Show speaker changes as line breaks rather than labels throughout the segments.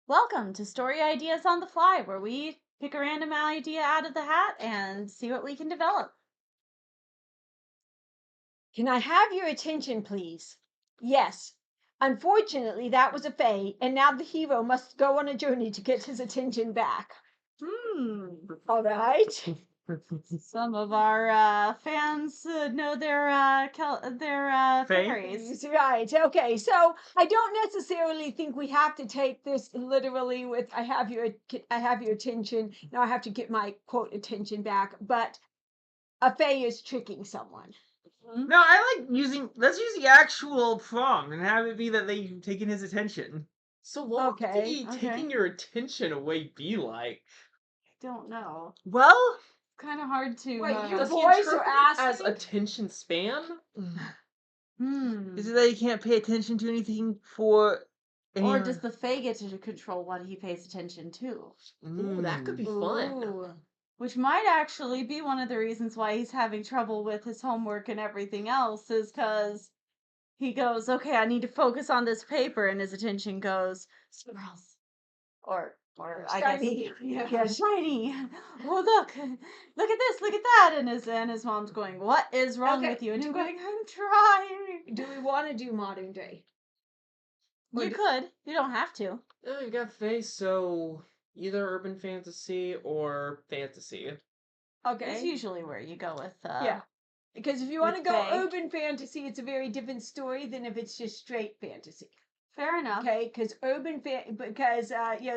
Welcome to Story Ideas on the Fly, where we pick a random idea out of the hat and see what we can develop.
Can I have your attention, please? Yes. Unfortunately, that was a fae, and now the hero must go on a journey to get his attention back. All right.
Some of our fans know their fairies.
Right. Okay. So I don't necessarily think we have to take this literally with I have your attention. Now I have to get my quote attention back. But a fae is tricking someone.
No, I like let's use the actual prompt and have it be that they've taken his attention.
So what would
Okay.
taking your attention away be like?
I don't know.
Well,
Kind of hard to.
Wait, you
Does he
boys
interpret
are
it as
asking?
attention span?
is it that he can't pay attention to anything for any...
Or does the fae get to control what he pays attention to?
Ooh, that could be fun.
Ooh.
Which might actually be one of the reasons why he's having trouble with his homework and everything else, is because he goes, okay, I need to focus on this paper, and his attention goes, squirrels. Or I
Shiny.
guess, yeah, shiny. Oh, look at this, look at that. And his mom's going, what is wrong
Okay,
with you? And
do
he's
we-
going, I'm trying.
Do we want to do modern day?
You could. You don't have to.
Oh, you got face, so either urban fantasy or fantasy.
Okay.
It's usually where you go with
Yeah. Because if you want to
with
go
fae.
urban fantasy, it's a very different story than if it's just straight fantasy.
Fair enough.
Okay, because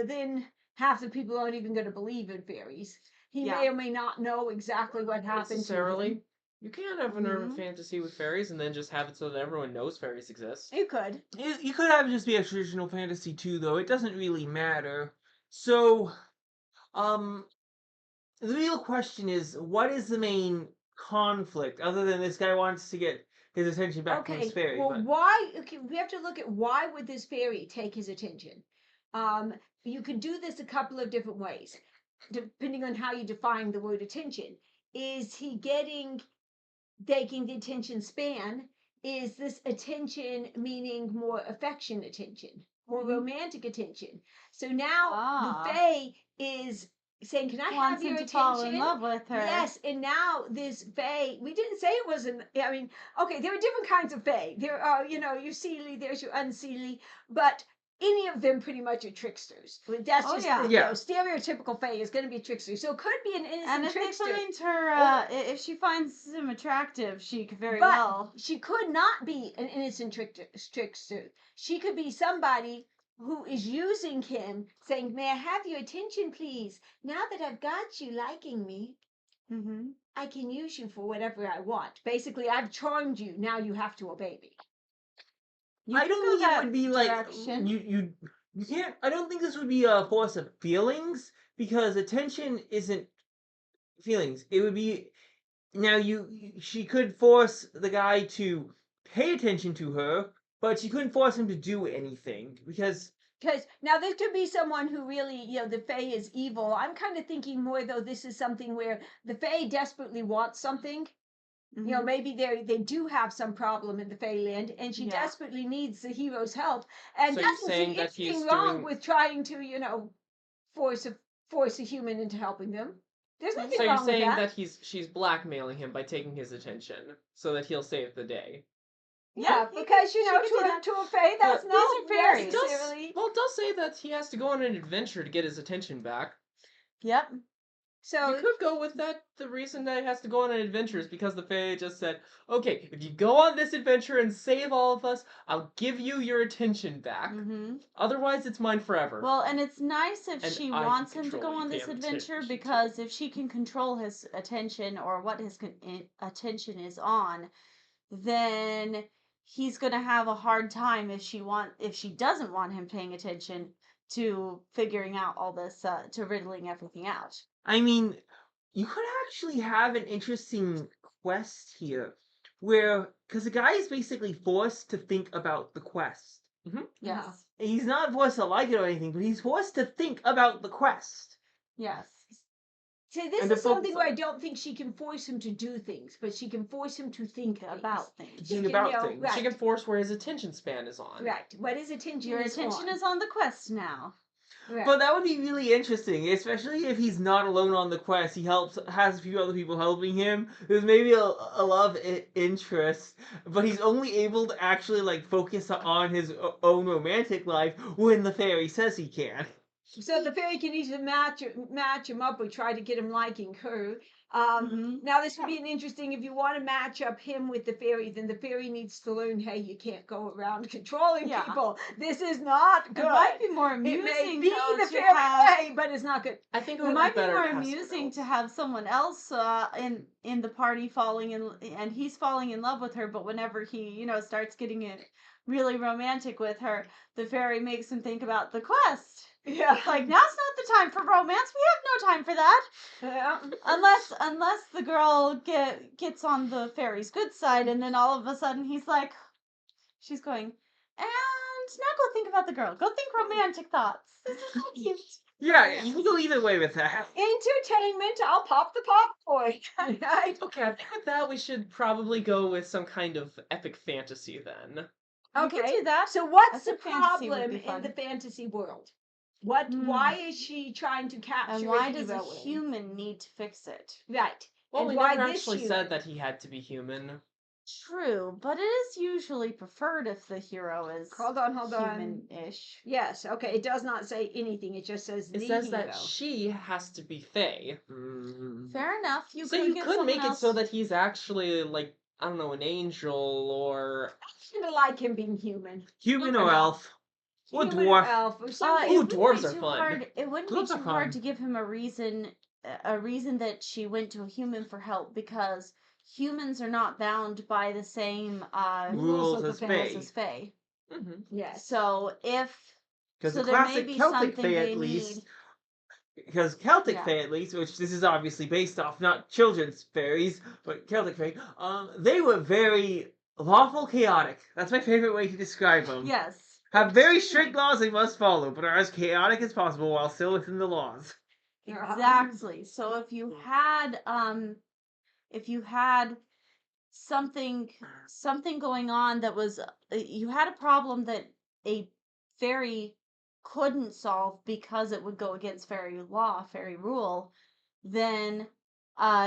then half the people aren't even going to believe in fairies. He may or may not know exactly what happened to
Necessarily.
him.
You can have an urban fantasy with fairies and then just have it so that everyone knows fairies exist.
You could.
You could have it just be a traditional fantasy too, though. It doesn't really matter. So, the real question is, what is the main conflict other than this guy wants to get his attention back from his fairy?
Well, why? Okay, we have to look at why would this fairy take his attention. You could do this a couple of different ways, depending on how you define the word attention. Is he taking the attention span? Is this attention meaning more affection attention, more romantic attention? So now the fae is saying, "Can I
Wants
have your
him to
attention?"
fall in love with her.
Yes, and now this fae, we didn't say it wasn't. I mean, okay, there are different kinds of fae. There are, your seelie, there's your unseelie, but any of them pretty much are tricksters. That's just stereotypical fae is going to be a trickster. So it could be an innocent
and if
trickster.
they find her, if she finds him attractive, she could very well.
She could not be an innocent trickster. She could be somebody who is using him, saying, "May I have your attention, please? Now that I've got you liking me, I can use you for whatever I want. Basically, I've charmed you. Now you have to obey me."
I don't think it would be like you can't. I don't think this would be a force of feelings because attention isn't feelings. It would be she could force the guy to pay attention to her, but she couldn't force him to do anything because
now this could be someone who really, the fae is evil. I'm kind of thinking more though this is something where the fae desperately wants something. Maybe they do have some problem in the Fairyland, and she desperately needs the hero's help. And
So
that's
you're saying that
anything wrong with trying to, force a human into helping them. There's nothing
So
wrong
you're saying
with that.
she's blackmailing him by taking his attention so that he'll save the day.
Yeah, because to a fae, that's not
fairies.
necessarily.
Well, it does say that he has to go on an adventure to get his attention back.
Yep.
So
you could go with that. The reason that he has to go on an adventure is because the fae just said, "Okay, if you go on this adventure and save all of us, I'll give you your attention back. Otherwise, it's mine forever."
Well, and it's nice if she wants him to
control
go on this adventure, because if she can control his attention or what his attention is on, then he's going to have a hard time if she doesn't want him paying attention to figuring out all this, to riddling everything out.
I mean, you could actually have an interesting quest here where, because the guy is basically forced to think about the quest.
Yeah.
He's not forced to like it or anything, but he's forced to think about the quest.
Yes.
See, this is something where I don't think she can force him to do things, but she can force him to think about things.
Think about things.
Right.
She can force where his attention span is on.
Right. What his attention
Your
is
attention
on.
is on the quest now.
Right.
But that would be really interesting, especially if he's not alone on the quest. He has a few other people helping him. There's maybe a love interest, but he's only able to actually like focus on his own romantic life when the fairy says he can.
So the fairy can either match him up or try to get him liking her. Now this would be an interesting, if you want to match up him with the fairy, then the fairy needs to learn, hey, you can't go around controlling people. This is not good.
It might be more amusing.
It may be the fairy way, but it's not good.
I think
it might be more amusing to have someone else in the party and he's falling in love with her, but whenever he starts getting it really romantic with her, the fairy makes him think about the quest.
Yeah.
Like, now's not the time for romance. We have no time for that.
Yeah.
Unless the girl gets on the fairy's good side, and then all of a sudden she's going, and now go think about the girl. Go think romantic thoughts. This is so cute.
Yeah, you can go either way with that.
Entertainment, I'll pop the popcorn. Right?
Okay, I think with that we should probably go with some kind of epic fantasy then.
Okay,
you can do that.
So what's the
Epic fantasy would
problem
be
in
fun.
the fantasy world? Why is she trying to capture
And why
a
does a
hero in?
human need to fix it?
Right.
Well,
and
we
why
never
this
actually
human?
said that he had to be human.
True, but it is usually preferred if the hero is
Hold on.
human-ish.
Yes, okay. It does not say anything. It just says the
It says
hero.
that she has to be Fae.
Fair enough. You
So
could
you
get
could make
someone
it so
else.
that he's actually like, I don't know, an angel or
I kind of like him being human.
Human or elf. Or
Human
dwarf.
Or elf or something.
Ooh,
It wouldn't
dwarves
be
are
too
fun.
hard. It wouldn't be
Dwarves are
too hard
fun.
to give him a reason that she went to a human for help, because humans are not bound by the same
Rules
as
as
Fae.
Mhm.
Yes.
So
Because
so
the
there may
classic
be
Celtic
something
Fae,
they
at least,
need.
because Celtic
Yeah.
Fae, at least, which this is obviously based off, not children's fairies, but Celtic Fae, they were very lawful chaotic. That's my favorite way to describe them.
Yes.
Have very strict laws they must follow, but are as chaotic as possible while still within the laws.
Exactly. So if you had something going on that was you had a problem that a fairy couldn't solve because it would go against fairy law, fairy rule, then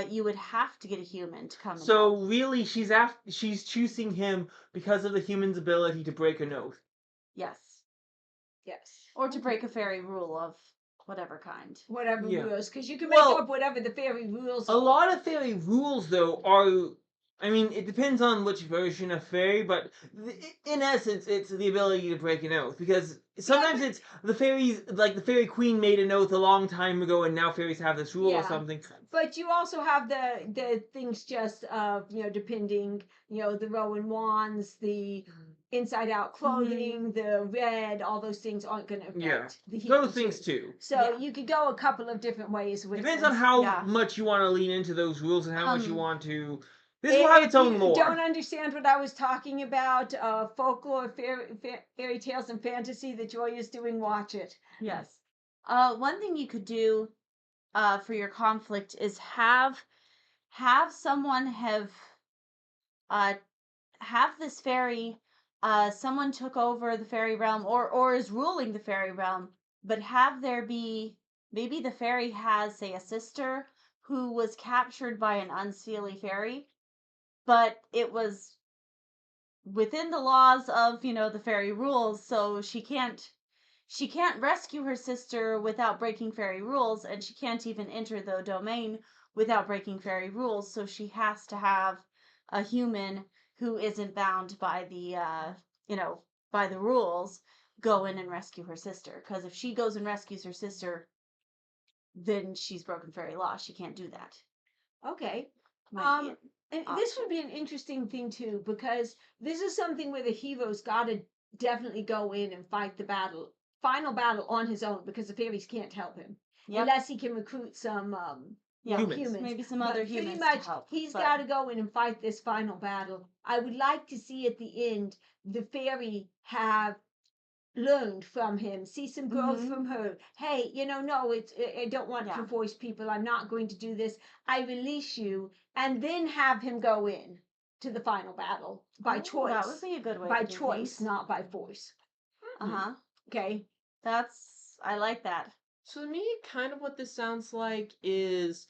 you would have to get a human to come and
So
help.
really, she's choosing him because of the human's ability to break an oath.
Yes.
Yes.
Or to break a fairy rule of whatever kind.
Whatever
Yeah.
rules, because you can make up whatever the fairy rules
A
are.
lot of fairy rules, though, are. I mean, it depends on which version of fairy, but in essence, it's the ability to break an oath. Because sometimes it's the fairies, like the fairy queen made an oath a long time ago, and now fairies have this rule or something.
But you also have the things just depending, the Rowan wands, the inside out clothing, the red, all those things aren't going to affect the heat.
Those things too.
So you could go a couple of different ways with
Depends
this.
on how much you want to lean into those rules and how much you want to. This will have its
If
own
you
lore.
don't understand what I was talking about, folklore, fairy tales, and fantasy that Joy is doing, watch it.
Yes. One thing you could do for your conflict is have someone have this fairy, someone took over the fairy realm or is ruling the fairy realm, but have there be, maybe the fairy has, say, a sister who was captured by an unseelie fairy, but it was within the laws of, the fairy rules, so she can't rescue her sister without breaking fairy rules, and she can't even enter the domain without breaking fairy rules, so she has to have a human who isn't bound by the by the rules go in and rescue her sister, because if she goes and rescues her sister, then she's broken fairy law. She can't do that.
Okay.
Might
And this would be an interesting thing too, because this is something where the hero's got to definitely go in and fight the final battle on his own, because the fairies can't help him unless he can recruit some humans.
Maybe some other humans
pretty much,
to help.
he's got to go in and fight this final battle. I would like to see at the end the fairy have learned from him, see some growth
Mhm.
from her. Hey, no, I don't want to
Yeah.
voice people. I'm not going to do this. I release you, and then have him go in to the final battle by
Oh, that
choice.
would be a good way
By
to do
choice,
things.
not by force.
Uh-huh.
Okay.
I like that.
So to me, kind of what this sounds like is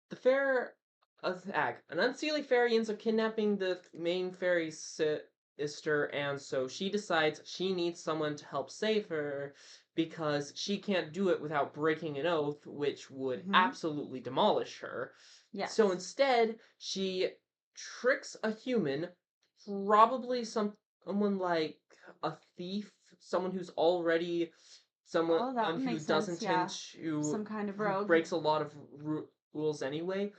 the fair an unseelie fairy ends up kidnapping the main fairy's sister, and so she decides she needs someone to help save her because she can't do it without breaking an oath, which would
Mhm.
absolutely demolish her.
Yes.
So instead, she tricks a human, probably someone like a thief, someone who's already someone
Oh, that would
who
make sense.
doesn't
Yeah.
tend to
Some kind of
who
rogue.
breaks a lot of rules anyway,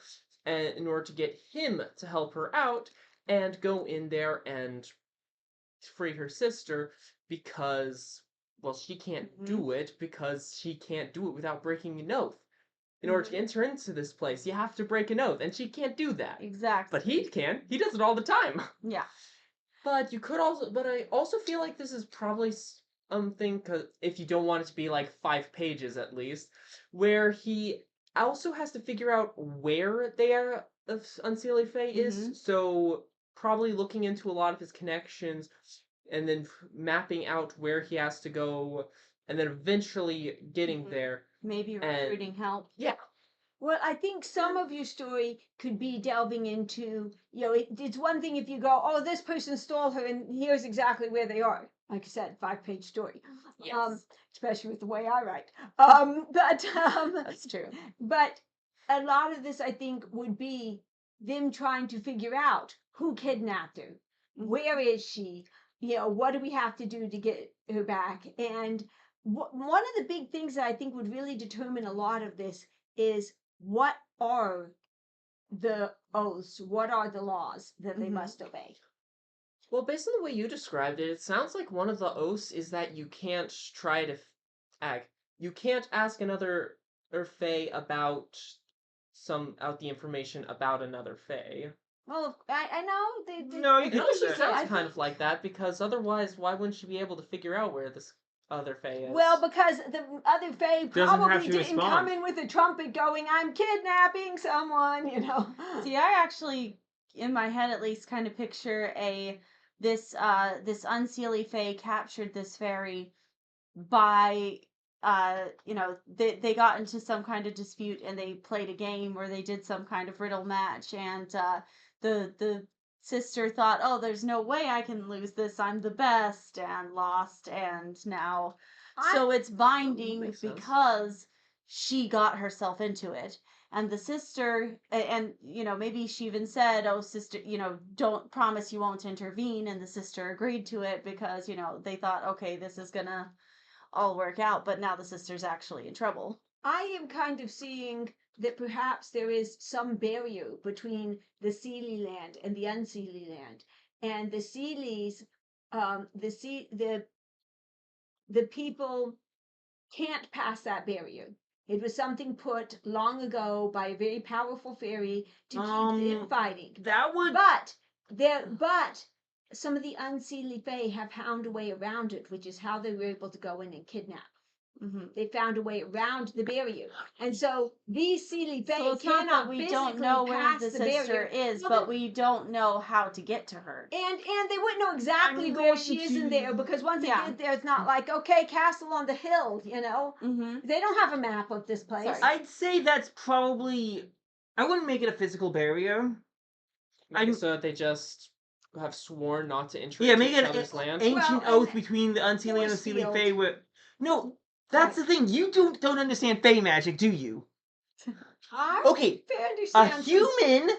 and in order to get him to help her out and go in there and free her sister because well she can't
Mhm.
do it because she can't do it without breaking an oath. In order to
Mhm.
enter into this place, you have to break an oath, and she can't do that.
Exactly.
But he can. He does it all the time.
Yeah.
But you could also, but I also feel like this is probably something, cause if you don't want it to be like 5 pages at least, where he also has to figure out where their Unseelie Fae
Mhm.
is. So probably looking into a lot of his connections, and then mapping out where he has to go, and then eventually getting
Mhm.
there.
Maybe
And
recruiting help.
yeah,
Well, I think some of your story could be delving into, it's one thing if you go, oh, this person stole her, and here's exactly where they are. Like I said, 5-page story.
Yes.
Especially with the way I write. But
That's true.
but a lot of this, I think, would be them trying to figure out who kidnapped her,
Mhm.
where is she, what do we have to do to get her back? And one of the big things that I think would really determine a lot of this is what are the oaths? What are the laws that they
Mhm.
must obey?
well, based on the way you described it, it sounds like one of the oaths is that you can't try to you can't ask another Fae about out the information about another Fae.
Well, I know they
No, you
It
could do
honestly
that.
sounds
I
kind
think
of like that because otherwise, why wouldn't she be able to figure out where this other Fae is?
Well, because the other Fae
Doesn't have
probably
to
didn't come
respond.
in with a trumpet going, I'm kidnapping someone.
See, I actually, in my head at least, kind of picture this unseelie fae captured this fairy by they got into some kind of dispute and they played a game or they did some kind of riddle match and the sister thought, oh, there's no way I can lose this, I'm the best, and lost, and now
I
so it's binding
makes sense.
because she got herself into it. And the sister, and maybe she even said, oh, sister, don't promise you won't intervene, and the sister agreed to it because they thought, okay, this is gonna all work out, but now the sister's actually in trouble.
I am kind of seeing that perhaps there is some barrier between the Seelie land and the Unseelie land, and the Seelies, the people can't pass that barrier. It was something put long ago by a very powerful fairy to keep them fighting.
That would.
But some of the Unseelie Fae have found a way around it, which is how they were able to go in and kidnap.
Mm-hmm.
They found a way around the barrier, and so these Seelie Fae
So it's not that
cannot
we
physically
don't know where
pass
the
the
sister
barrier.
is,
Well,
but we don't know how to get to her.
and they wouldn't know exactly
I'm
where
going
she is in
to-
there because once they
Yeah.
get there, it's not like, okay, castle on the hill.
Mm-hmm.
They don't have a map of this place.
Sorry.
I'd say that's probably. I wouldn't make it a physical barrier.
Maybe so that they just have sworn not to enter
Yeah,
into
make
each
an
other's land.
ancient
Well,
oath between the Unseelie and the
force
Seelie
field.
Fae. No, that's the thing. You don't understand Fae magic, do you? Okay,
I
a
understand some-
human,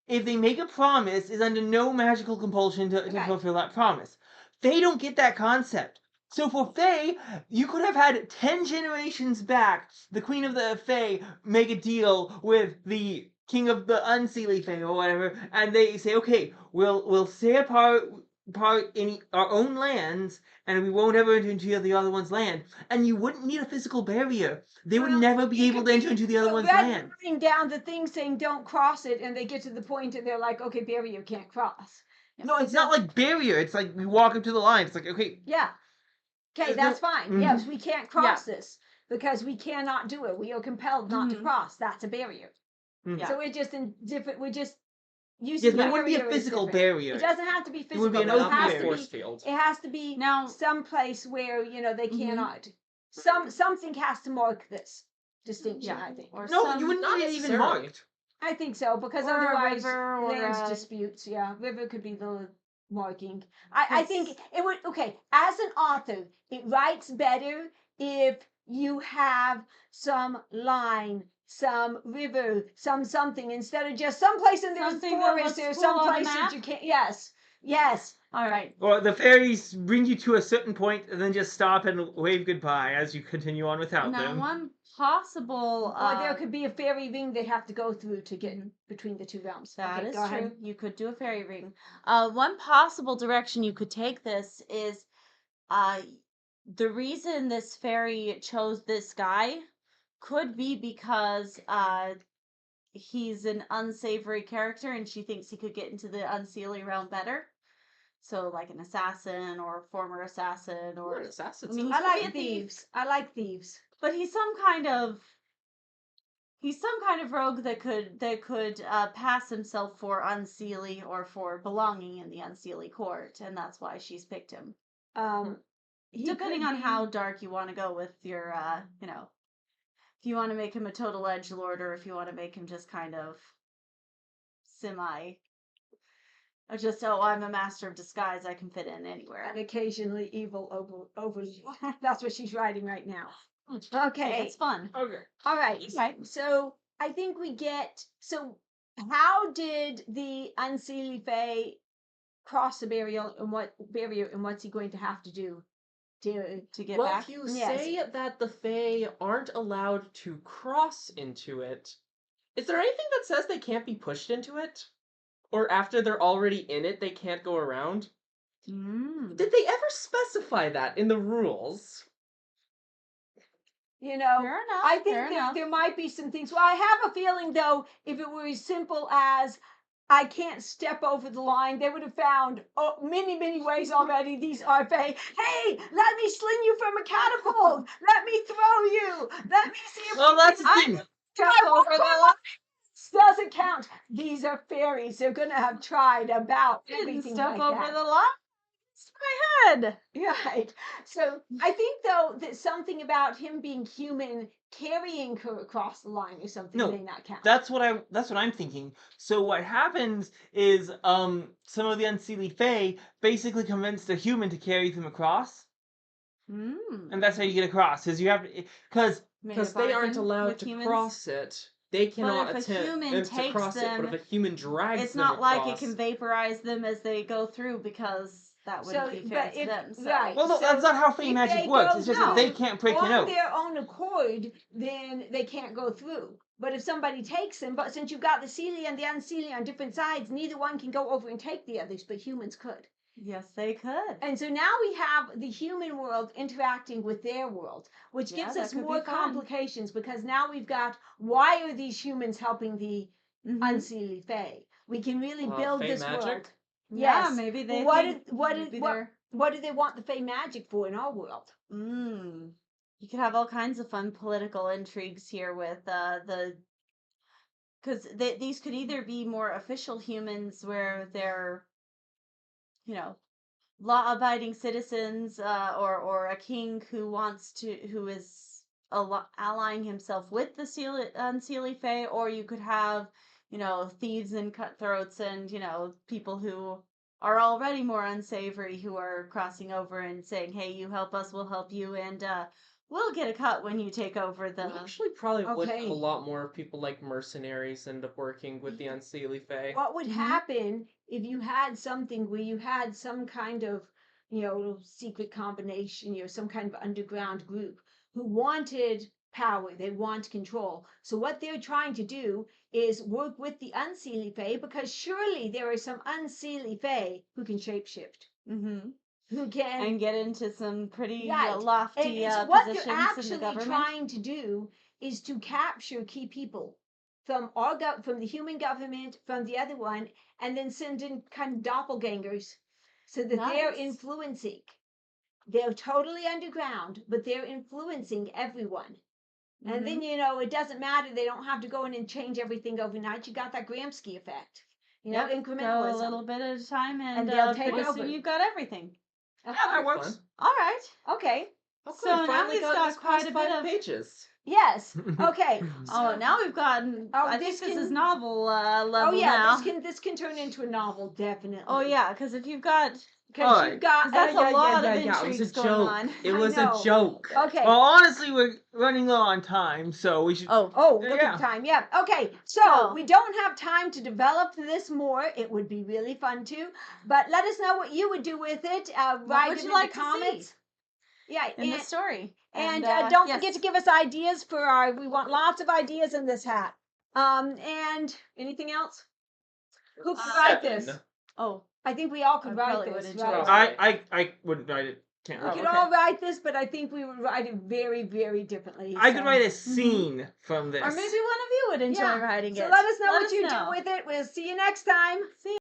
if they make a promise, is under no magical compulsion to
Okay.
fulfill that promise. Fae don't get that concept. So for Fae, you could have had 10 generations back, the Queen of the Fae make a deal with the King of the Unseelie Fae or whatever, and they say, okay, we'll stay apart in our own lands, and we won't ever enter into the other one's land. And you wouldn't need a physical barrier. They would
Well,
never be
it
able
could
to enter
be
into the other
a
one's
red
land.
writing down the thing saying don't cross it, and they get to the point and they're like, okay, barrier can't cross.
No, it's not like barrier. It's like we walk up to the line. It's like, okay,
Yeah. Okay, that's fine.
Mhm.
Yes, we can't cross this because we cannot do it. We are compelled not to
Mhm.
cross. That's a barrier.
Mhm.
So we're just in different. We're just using
Yes, but it wouldn't be a
barrier as
physical
different.
barrier.
It doesn't have to be
It
physical.
would be an
but
open
it has
barrier.
to
force
be.
field.
It has to be
Now-
some place where they
Mhm.
cannot. Something has to mark this distinction.
Yeah.
I think.
Or
No,
some,
you wouldn't
Not
need it even
necessarily.
marked.
I think so because
Or a
otherwise
river or
lands
a-
disputes. Yeah, river could be the marking. I think
Yes.
it would. Okay, as an author, it writes better if you have some line, some river, some something instead of just someplace in the
Something that
forest
looks
or
cool on a
someplace that
map?
you can't. Yes.
All right.
Or the fairies bring you to a certain point and then just stop and wave goodbye as you continue on without
Now,
them.
one possible.
Or there could be a fairy ring they have to go through to get between the two realms.
That
Okay,
is
go
true.
ahead.
You could do a fairy ring. One possible direction you could take this is uh, the reason this fairy chose this guy could be because he's an unsavory character and she thinks he could get into the unseelie realm better. So, like an assassin or a former assassin, or
An assassin.
I mean,
I
he's probably
like
a thief,
thieves. I like thieves.
but he's some kind of rogue that could pass himself for unseelie or for belonging in the unseelie court, and that's why she's picked him.
He
Depending
could
on
be-
how dark you want to go with your, if you want to make him a total edgelord or if you want to make him just kind of semi, I'm a master of disguise, I can fit in anywhere.
and occasionally evil over. That's what she's writing right now.
Hey,
Okay.
it's fun.
Okay.
All right.
Right.
So I think we get. So how did the Unseelie Fae cross the barrier, and what's he going to have to do
To get
Well,
back.
if you
Yes.
say that the Fae aren't allowed to cross into it, is there anything that says they can't be pushed into it? Or after they're already in it, they can't go around?
Mm.
Did they ever specify that in the rules?
You know,
Fair enough.
I
fair
think
enough.
there might be some things. Well, I have a feeling though, if it were as simple as I can't step over the line, they would have found many ways already. These are Fae. Hey, let me sling you from a catapult. Let me throw you. Let me see if
Well, that's the thing.
Step over the line.
doesn't count. These are fairies. They're gonna have tried about
Didn't
everything
step
like
over
that.
the line. It's my head.
Right. So I think though that something about him being human carrying her across the line or something
No,
may not count.
That's what I'm thinking. So what happens is some of the Unseelie Fae basically convince the human to carry them across, and that's how you get across. Because you have
Because they aren't allowed to cross it. They cannot
if a
attempt
human
to
takes
cross it, but
them,
if a human drags
it's
them
not like it
across,
can vaporize them as they go through because that wouldn't be fair to them. So.
right.
well, no,
So
that's not how Fae
if
magic
they
works.
go
It's just that they
through
can't break the
on
note.
their own accord, then they can't go through. But if somebody takes them, but since you've got the Seelie and the Unseelie on different sides, neither one can go over and take the others, but humans could.
Yes, they could.
And so now we have the human world interacting with their world, which
Yeah,
gives
that
us
could be
more
fun.
complications because now we've got why are these humans helping the Unseelie Fae? We can really build
Fae
this
magic?
world.
Yeah,
Yes.
maybe they.
What
think
do they want the Fae magic for in our world?
You could have all kinds of fun political intrigues here with because these could either be more official humans where they're, law-abiding citizens, or a king who is allying himself with the Unseelie Fae, or you could have, thieves and cutthroats and, people who are already more unsavory who are crossing over and saying, hey, you help us, we'll help you, and we'll get a cut when you take over the.
we actually probably would have
Okay.
a lot more people like mercenaries end up working with the Unseelie Fae.
What would happen if you had something where you had some kind of, secret combination, some kind of underground group who wanted power, they want control. So what they're trying to do is work with the Unseelie Fae because surely there are some Unseelie Fae who can shapeshift. Who can
And get into some pretty
Right.
lofty
and so what they're
positions in the
actually
government.
trying to do is to capture key people from from the human government, from the other one, and then send in kind of doppelgangers so that they're
Nice.
influencing. They're totally underground, but they're influencing everyone. And then, it doesn't matter. They don't have to go in and change everything overnight. You got that Gramsci effect. Incrementalism.
Go a little bit at a time, and
they'll take
pretty
over.
soon you've got everything.
Yeah, that works.
Fun.
All right.
Okay.
Okay,
So now
finally
we've
got
got
this
quite
past
a bit
5
of-
pages.
Yes. Okay.
Oh, now we've gotten. I
this
think this is
can-
novel level
Oh yeah,
now.
this can turn into a novel, definitely.
Oh yeah, because if you've got.
Because
Alright.
you've got.
'Cause that's a lot of
It was
intrigues
a
going
joke.
on.
It
I
was
know.
a joke.
Okay.
Well, honestly, we're running low on time, so we should.
Oh, look
Yeah.
at the time. Yeah. Okay. So
So-
we don't have time to develop this more. It would be really fun to. But let us know what you would do with it. Write
would
it
you
in
like
the
to see
comments. Yeah.
In the story.
And don't
yes.
forget to give us ideas for we want lots of ideas in this hat. And anything else? Who could write this?
7.
Oh,
I think we all could
I
write
probably
this,
would enjoy
right?
it.
I wouldn't write it. Can't
We
write
could
it.
all write this, but I think we would write it very, very differently.
I could
so-
write a scene from this.
Or maybe one of you would enjoy
Yeah.
writing
So
it.
let us know
Let
what
us
you
know.
do with it. We'll see you next time.
See